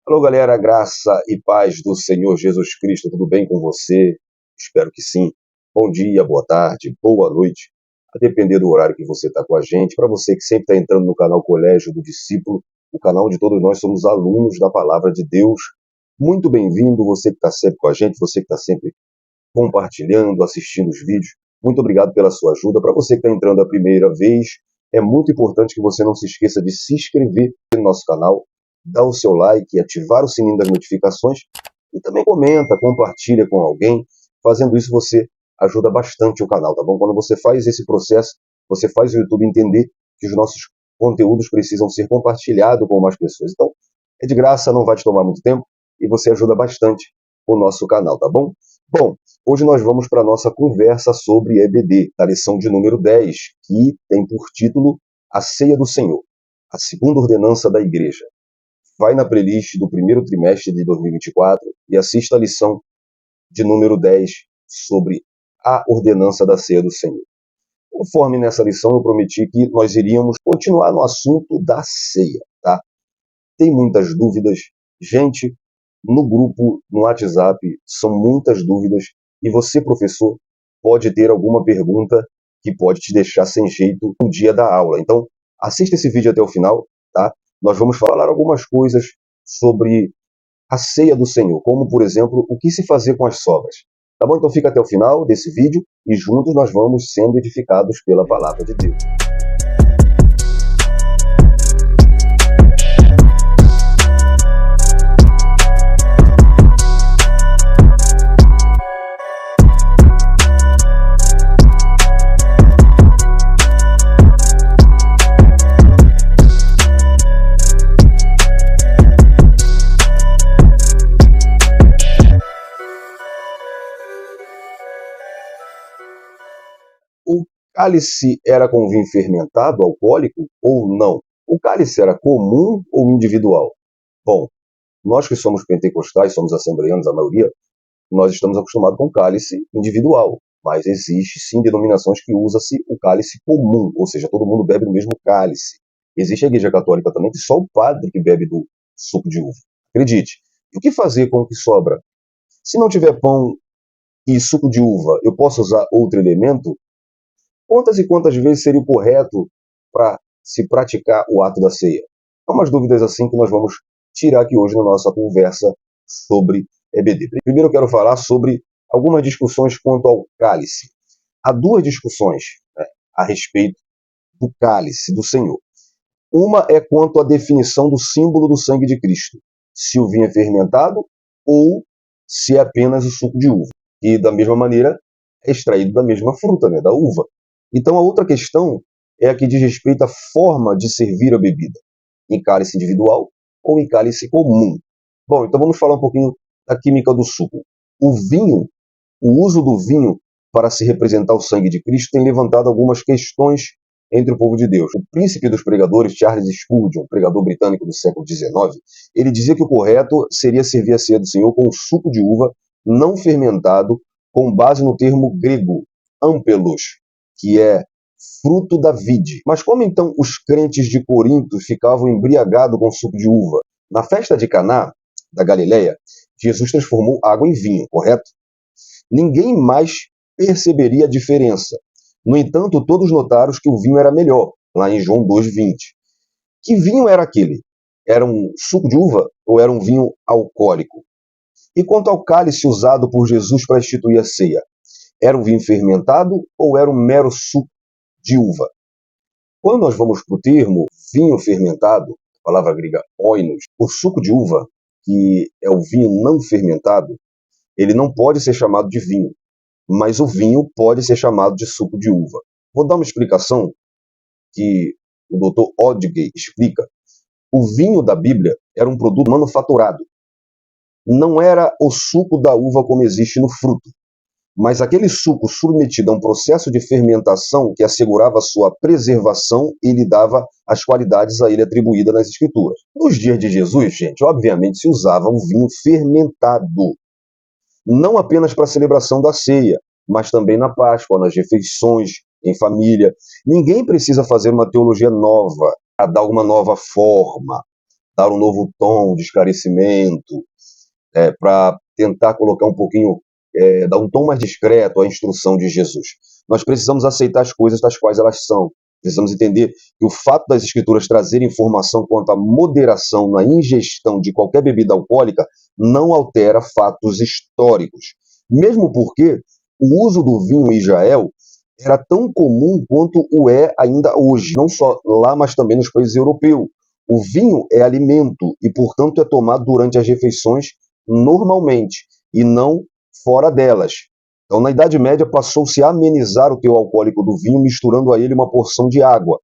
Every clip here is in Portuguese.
Alô, galera, graça e paz do Senhor Jesus Cristo, tudo bem com você? Espero que sim. Bom dia, boa tarde, boa noite, a depender do horário que você está com a gente. Para você que sempre está entrando no canal Colégio do Discípulo, o canal onde todos nós somos alunos da Palavra de Deus. Muito bem-vindo, você que está sempre com a gente, você que está sempre compartilhando, assistindo os vídeos. Muito obrigado pela sua ajuda. Para você que está entrando a primeira vez, é muito importante que você não se esqueça de se inscrever no nosso canal, dar o seu like, ativar o sininho das notificações e também comenta, compartilha com alguém. Fazendo isso, você ajuda bastante o canal, tá bom? Quando você faz esse processo, você faz o YouTube entender que os nossos conteúdos precisam ser compartilhados com mais pessoas. Então, é de graça, não vai te tomar muito tempo e você ajuda bastante o nosso canal, tá bom? Bom, hoje nós vamos para a nossa conversa sobre EBD, a lição de número 10, que tem por título A Ceia do Senhor, a segunda ordenança da Igreja. Vai na playlist do primeiro trimestre de 2024 e assista a lição de número 10 sobre a ordenança da ceia do Senhor. Conforme nessa lição eu prometi que nós iríamos continuar no assunto da ceia, tá? Tem muitas dúvidas. Gente, no grupo, no WhatsApp, são muitas dúvidas e você, professor, pode ter alguma pergunta que pode te deixar sem jeito no dia da aula. Então, assista esse vídeo até o final, tá? Nós vamos falar algumas coisas sobre a ceia do Senhor, como, por exemplo, o que se fazer com as sobras. Tá bom? Então fica até o final desse vídeo e juntos nós vamos sendo edificados pela palavra de Deus. O cálice era com vinho fermentado, alcoólico, ou não? O cálice era comum ou individual? Bom, nós que somos pentecostais, somos assembleanos, a maioria, nós estamos acostumados com cálice individual, mas existe sim denominações que usa-se o cálice comum, ou seja, todo mundo bebe do mesmo cálice. Existe a Igreja Católica também, que só o padre que bebe do suco de uva. Acredite. E o que fazer com o que sobra? Se não tiver pão e suco de uva, eu posso usar outro elemento? Quantas e quantas vezes seria o correto para se praticar o ato da ceia? Há umas dúvidas assim que nós vamos tirar aqui hoje na nossa conversa sobre EBD. Primeiro eu quero falar sobre algumas discussões quanto ao cálice. Há duas discussões, né, a respeito do cálice do Senhor. Uma é quanto à definição do símbolo do sangue de Cristo. Se o vinho é fermentado ou se é apenas o suco de uva. E da mesma maneira é extraído da mesma fruta, né, da uva. Então, a outra questão é a que diz respeito à forma de servir a bebida, em cálice individual ou em cálice comum. Bom, então vamos falar um pouquinho da química do suco. O vinho, o uso do vinho para se representar o sangue de Cristo tem levantado algumas questões entre o povo de Deus. O príncipe dos pregadores, Charles Spurgeon, pregador britânico do século XIX, ele dizia que o correto seria servir a ceia do Senhor com suco de uva não fermentado, com base no termo grego, ampelos, que é fruto da vide. Mas como então os crentes de Corinto ficavam embriagados com suco de uva? Na festa de Caná, da Galileia, Jesus transformou água em vinho, correto? Ninguém mais perceberia a diferença. No entanto, todos notaram que o vinho era melhor, lá em João 2,20. Que vinho era aquele? Era um suco de uva ou era um vinho alcoólico? E quanto ao cálice usado por Jesus para instituir a ceia? Era um vinho fermentado ou era um mero suco de uva? Quando nós vamos para o termo vinho fermentado, a palavra grega oinos, o suco de uva, que é o vinho não fermentado, ele não pode ser chamado de vinho, mas o vinho pode ser chamado de suco de uva. Vou dar uma explicação que o Dr. Odgay explica. O vinho da Bíblia era um produto manufaturado. Não era o suco da uva como existe no fruto, mas aquele suco submetido a um processo de fermentação que assegurava sua preservação e lhe dava as qualidades a ele atribuídas nas Escrituras. Nos dias de Jesus, gente, obviamente se usava um vinho fermentado, não apenas para a celebração da ceia, mas também na Páscoa, nas refeições, em família. Ninguém precisa fazer uma teologia nova, a dar uma nova forma, dar um novo tom de esclarecimento, para tentar colocar um pouquinho, dar um tom mais discreto à instrução de Jesus. Nós precisamos aceitar as coisas das quais elas são. Precisamos entender que o fato das escrituras trazerem informação quanto à moderação na ingestão de qualquer bebida alcoólica não altera fatos históricos. Mesmo porque o uso do vinho em Israel era tão comum quanto o é ainda hoje, não só lá, mas também nos países europeus. O vinho é alimento e, portanto, é tomado durante as refeições normalmente e não fora delas. Então, na Idade Média, passou-se a amenizar o teor alcoólico do vinho, misturando a ele uma porção de água.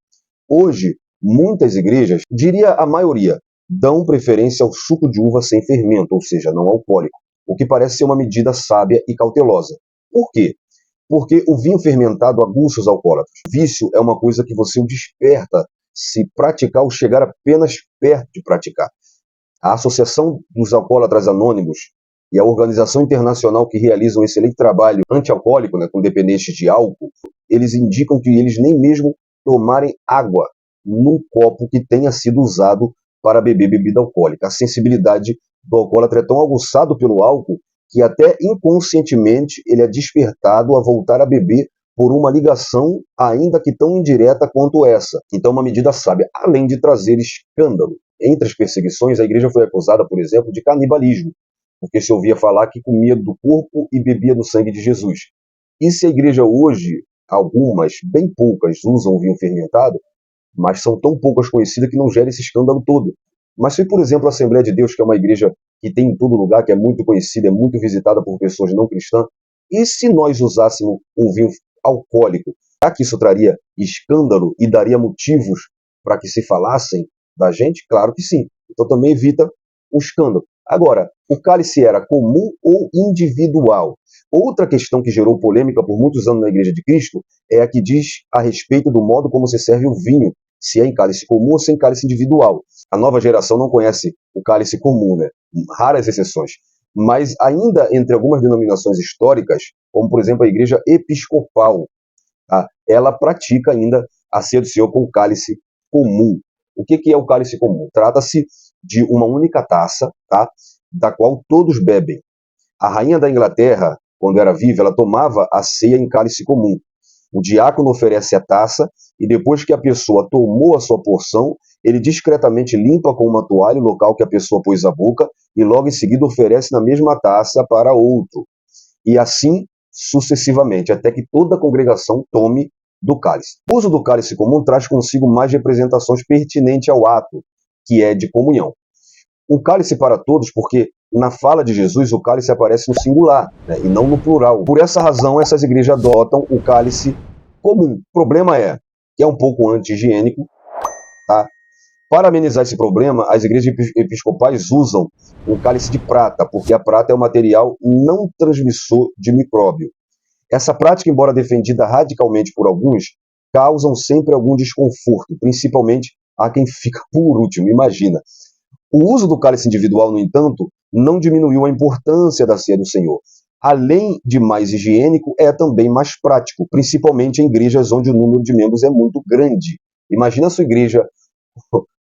Hoje, muitas igrejas, diria a maioria, dão preferência ao suco de uva sem fermento, ou seja, não alcoólico, o que parece ser uma medida sábia e cautelosa. Por quê? Porque o vinho fermentado aguça os alcoólatras. Vício é uma coisa que você o desperta se praticar ou chegar apenas perto de praticar. A Associação dos Alcoólatras Anônimos e a organização internacional que realiza um excelente trabalho anti-alcoólico, com dependentes de álcool, eles indicam que eles nem mesmo tomarem água num copo que tenha sido usado para beber bebida alcoólica. A sensibilidade do alcoólatra é tão aguçado pelo álcool que até inconscientemente ele é despertado a voltar a beber por uma ligação ainda que tão indireta quanto essa. Então, uma medida sábia, além de trazer escândalo. Entre as perseguições, a igreja foi acusada, por exemplo, de canibalismo, porque se ouvia falar que comia do corpo e bebia do sangue de Jesus. E se a igreja hoje, algumas, bem poucas, usam vinho fermentado, mas são tão poucas conhecidas que não gera esse escândalo todo. Mas se, por exemplo, a Assembleia de Deus, que é uma igreja que tem em todo lugar, que é muito conhecida, é muito visitada por pessoas não cristãs, e se nós usássemos um vinho alcoólico, será que isso traria escândalo e daria motivos para que se falassem da gente? Claro que sim. Então também evita o escândalo. Agora, o cálice era comum ou individual? Outra questão que gerou polêmica por muitos anos na Igreja de Cristo é a que diz a respeito do modo como se serve o vinho, se é em cálice comum ou se é em cálice individual. A nova geração não conhece o cálice comum, né? Raras exceções. Mas ainda entre algumas denominações históricas, como por exemplo a Igreja Episcopal, tá? Ela pratica ainda a ceia do Senhor com o cálice comum. O que é o cálice comum? Trata-se de uma única taça, tá? Da qual todos bebem. A rainha da Inglaterra, quando era viva, ela tomava a ceia em cálice comum. O diácono oferece a taça e depois que a pessoa tomou a sua porção, ele discretamente limpa com uma toalha o local que a pessoa pôs a boca e logo em seguida oferece na mesma taça para outro. E assim sucessivamente, até que toda a congregação tome do cálice. O uso do cálice comum traz consigo mais representações pertinentes ao ato, que é de comunhão. Um cálice para todos, porque na fala de Jesus o cálice aparece no singular, né, e não no plural. Por essa razão, essas igrejas adotam o cálice comum. O problema é que é um pouco anti-higiênico, tá? Para amenizar esse problema, as igrejas episcopais usam um cálice de prata, porque a prata é um material não transmissor de micróbio. Essa prática, embora defendida radicalmente por alguns, causam sempre algum desconforto, principalmente a quem fica por último, imagina. O uso do cálice individual, no entanto, não diminuiu a importância da ceia do Senhor. Além de mais higiênico, é também mais prático, principalmente em igrejas onde o número de membros é muito grande. Imagina a sua igreja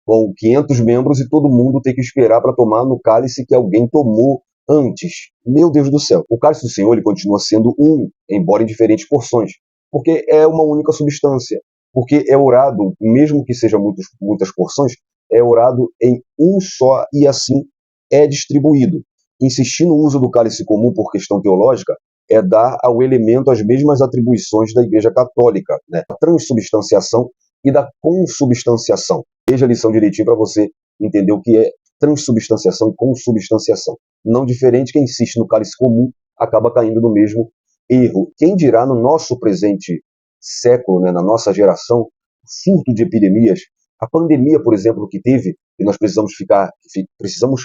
com 500 membros e todo mundo ter que esperar para tomar no cálice que alguém tomou antes. Meu Deus do céu. O cálice do Senhor ele continua sendo um, embora em diferentes porções, porque é uma única substância. Porque é orado, mesmo que seja muitas porções, é orado em um só e assim é distribuído. Insistir no uso do cálice comum por questão teológica é dar ao elemento as mesmas atribuições da Igreja Católica, né? A transubstanciação e da consubstanciação. Veja a lição direitinho para você entender o que é transubstanciação e consubstanciação. Não diferente, quem insiste no cálice comum acaba caindo no mesmo erro. Quem dirá no nosso presente século, né, na nossa geração, surto de epidemias, a pandemia, por exemplo, que teve, e nós precisamos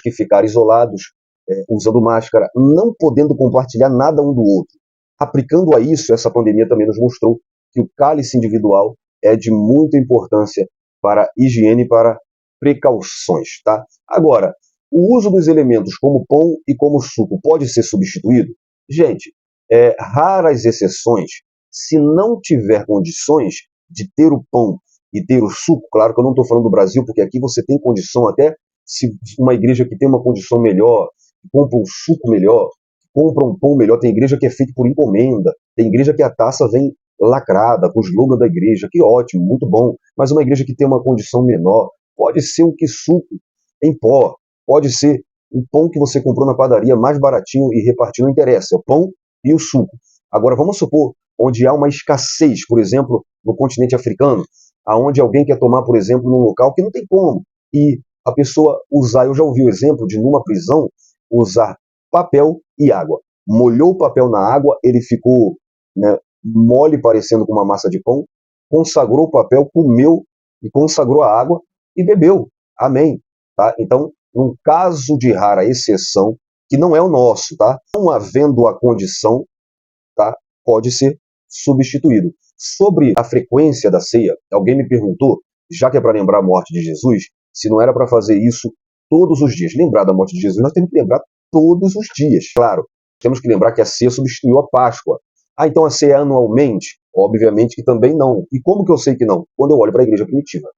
que ficar isolados, usando máscara, não podendo compartilhar nada um do outro. Aplicando a isso, essa pandemia também nos mostrou que o cálice individual é de muita importância para higiene e para precauções, tá? Agora, o uso dos elementos como pão e como suco pode ser substituído? Gente, raras exceções, se não tiver condições de ter o pão e ter o suco, claro que eu não estou falando do Brasil, porque aqui você tem condição até se uma igreja que tem uma condição melhor, compra um suco melhor, compra um pão melhor. Tem igreja que é feita por encomenda, tem igreja que a taça vem lacrada, com o slogan da igreja, que ótimo, muito bom. Mas uma igreja que tem uma condição menor, pode ser um suco em pó, pode ser um pão que você comprou na padaria mais baratinho e repartiu, não interessa, é o pão e o suco. Agora, vamos supor, onde há uma escassez, por exemplo, no continente africano, aonde alguém quer tomar, por exemplo, num local que não tem como, e a pessoa usar, eu já ouvi o exemplo de numa prisão, usar papel e água. Molhou o papel na água, ele ficou, né, mole, parecendo com uma massa de pão, consagrou o papel, comeu e consagrou a água e bebeu. Amém. Tá? Então, num caso de rara exceção, que não é o nosso, tá? Não havendo a condição, tá? Pode ser substituído. Sobre a frequência da ceia, alguém me perguntou, já que é para lembrar a morte de Jesus, se não era para fazer isso todos os dias. Lembrar da morte de Jesus, nós temos que lembrar todos os dias. Claro, temos que lembrar que a ceia substituiu a Páscoa. Ah, então a ceia é anualmente? Obviamente que também não. E como que eu sei que não? Quando eu olho para a igreja primitiva.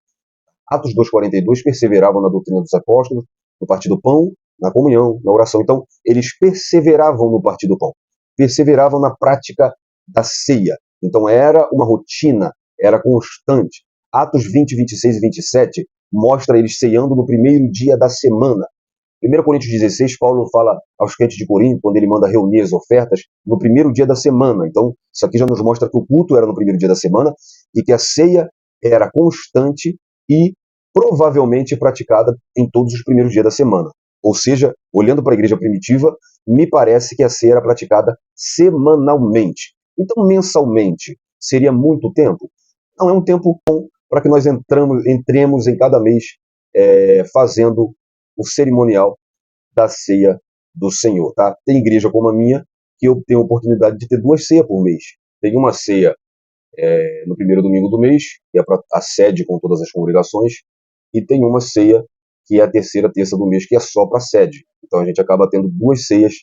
Atos 2,42, perseveravam na doutrina dos apóstolos, no partir do pão, na comunhão, na oração. Então, eles perseveravam no partir do pão. Perseveravam na prática da ceia. Então, era uma rotina, era constante. Atos 20, 26 e 27 mostra eles ceando no primeiro dia da semana. 1 Coríntios 16, Paulo fala aos crentes de Corinto, quando ele manda reunir as ofertas, no primeiro dia da semana. Então, isso aqui já nos mostra que o culto era no primeiro dia da semana e que a ceia era constante e provavelmente praticada em todos os primeiros dias da semana. Ou seja, olhando para a igreja primitiva, me parece que a ceia era praticada semanalmente. Então, mensalmente, seria muito tempo? Não, é um tempo bom para que nós entremos em cada mês fazendo o cerimonial da ceia do Senhor. Tá? Tem igreja como a minha que eu tenho a oportunidade de ter 2 ceias por mês. Tem uma ceia no primeiro domingo do mês, que é para a sede com todas as congregações, e tem uma ceia que é a terceira terça do mês, que é só para a sede. Então a gente acaba tendo 2 ceias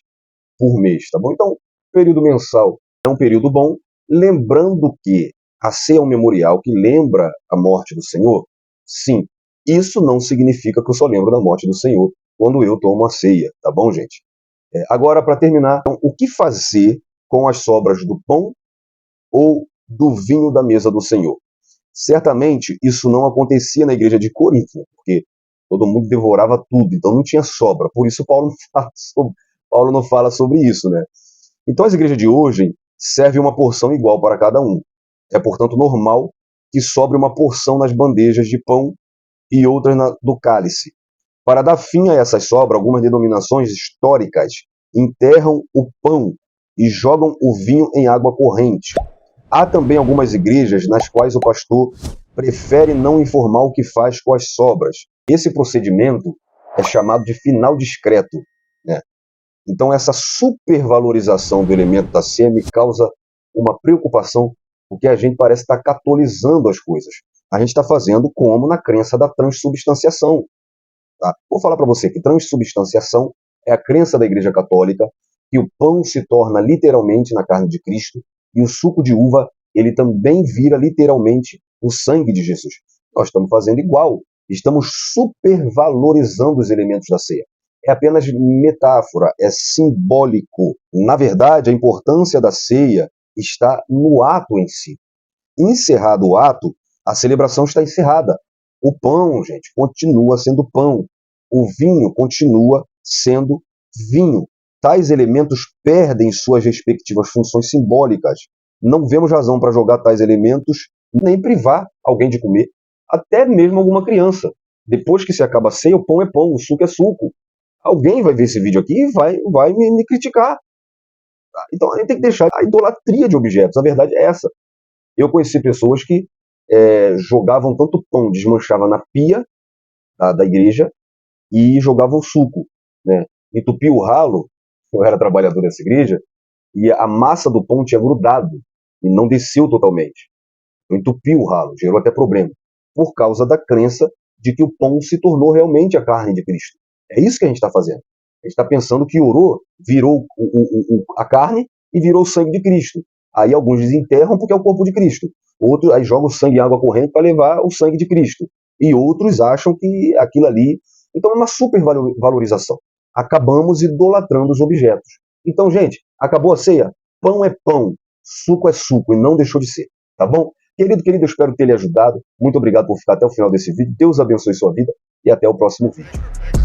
por mês, tá bom? Então, o período mensal é um período bom, lembrando que a ceia é um memorial que lembra a morte do Senhor. Sim, isso não significa que eu só lembro da morte do Senhor quando eu tomo a ceia, tá bom, gente? Agora, para terminar, então, o que fazer com as sobras do pão ou do vinho da mesa do Senhor? Certamente isso não acontecia na igreja de Corinto, né? Porque todo mundo devorava tudo, então não tinha sobra. Por isso Paulo não fala sobre isso, né? Então as igrejas de hoje servem uma porção igual para cada um. É, portanto, normal que sobre uma porção nas bandejas de pão e outras do cálice. Para dar fim a essas sobras, algumas denominações históricas enterram o pão e jogam o vinho em água corrente. Há também algumas igrejas nas quais o pastor prefere não informar o que faz com as sobras. Esse procedimento é chamado de final discreto, né? Então essa supervalorização do elemento da ceia me causa uma preocupação, porque a gente parece estar catolizando as coisas. A gente está fazendo como na crença da transubstanciação. Tá? Vou falar para você que transubstanciação é a crença da Igreja Católica que o pão se torna literalmente na carne de Cristo e o suco de uva ele também vira literalmente o sangue de Jesus. Nós estamos fazendo igual, estamos supervalorizando os elementos da ceia. É apenas metáfora, é simbólico. Na verdade, a importância da ceia está no ato em si. Encerrado o ato, a celebração está encerrada. O pão, gente, continua sendo pão. O vinho continua sendo vinho. Tais elementos perdem suas respectivas funções simbólicas. Não vemos razão para jogar tais elementos, nem privar alguém de comer, até mesmo alguma criança. Depois que se acaba a ceia, o pão é pão, o suco é suco. Alguém vai ver esse vídeo aqui e vai me criticar. Então a gente tem que deixar a idolatria de objetos. A verdade é essa. Eu conheci pessoas que jogavam tanto pão, desmanchava na pia da igreja e jogavam suco, né? Entupia o ralo. Eu era trabalhador dessa igreja e a massa do pão tinha grudado e não desceu totalmente. Eu entupi o ralo, gerou até problema, por causa da crença de que o pão se tornou realmente a carne de Cristo. É isso que a gente está fazendo. A gente está pensando que orou, virou a carne e virou o sangue de Cristo. Aí alguns desenterram porque é o corpo de Cristo. Outros aí jogam o sangue em água corrente para levar o sangue de Cristo. E outros acham que aquilo ali Então é uma supervalorização. Acabamos idolatrando os objetos. Então, gente, acabou a ceia? Pão é pão, suco é suco, e não deixou de ser, tá bom? Querido, eu espero ter lhe ajudado. Muito obrigado por ficar até o final desse vídeo. Deus abençoe sua vida e até o próximo vídeo.